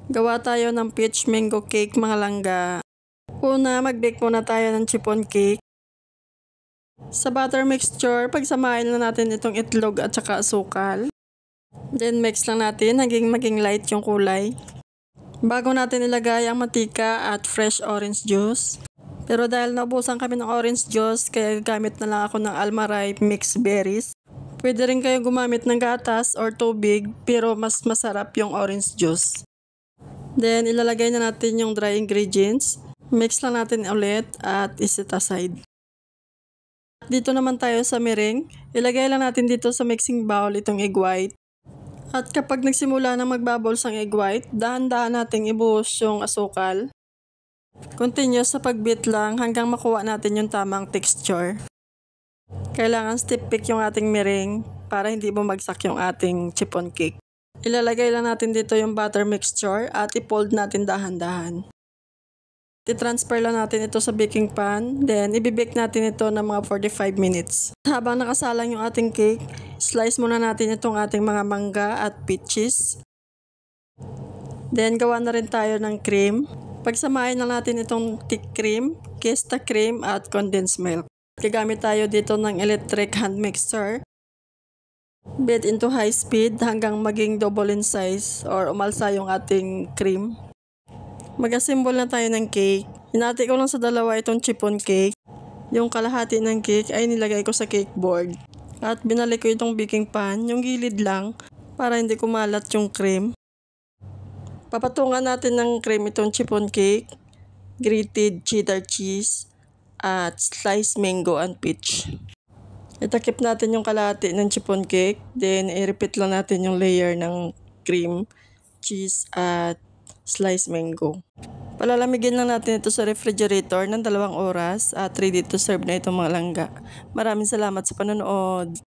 Gawa tayo ng peach mango cake mga langga. Una, mag-bake muna tayo ng chiffon cake. Sa butter mixture, pagsamahin na natin itong itlog at saka asukal. Then mix lang natin hanggang maging light yung kulay. Bago natin ilagay ang mantika at fresh orange juice. Pero dahil naubusan kami ng orange juice, kaya gamit na lang ako ng Alma-Ripe mixed berries. Pwede rin kayo gumamit ng gatas or tubig, pero mas masarap yung orange juice. Then ilalagay na natin yung dry ingredients. Mix lang natin ulit at iset aside. Dito naman tayo sa meringue. Ilagay lang natin dito sa mixing bowl itong egg white. At kapag nagsimula na magbubbles ang egg white, dahan-dahan nating ibuhos yung asukal. Continuous sa pag-beat lang hanggang makuha natin yung tamang texture. Kailangan stiff pick yung ating meringue para hindi bumagsak yung ating chiffon cake. Ilalagay lang natin dito yung butter mixture at i-fold natin dahan-dahan. I-transfer lang natin ito sa baking pan, then i-bake natin ito ng mga 45 minutes. Habang nakasalang yung ating cake, slice muna natin itong ating mga mangga at peaches. Then gawa na rin tayo ng cream. Pagsamahin na natin itong thick cream, Kesta cream at condensed milk. Gagamit tayo dito ng electric hand mixer. Beat into high speed hanggang maging double in size or umalsa yung ating cream. Mag-assemble na tayo ng cake. Hinati ko lang sa dalawa itong chiffon cake. Yung kalahati ng cake ay nilagay ko sa cake board. At binalik ko itong baking pan, yung gilid lang, para hindi kumalat yung cream. Papatungan natin ng cream itong chiffon cake, grated cheddar cheese, at sliced mango and peach. Itakip natin yung kalahati ng chiffon cake, then i-repeat lang natin yung layer ng cream, cheese, at sliced mango. Palalamigin lang natin ito sa refrigerator ng 2 oras at ready to serve na itong mga langga. Maraming salamat sa panonood.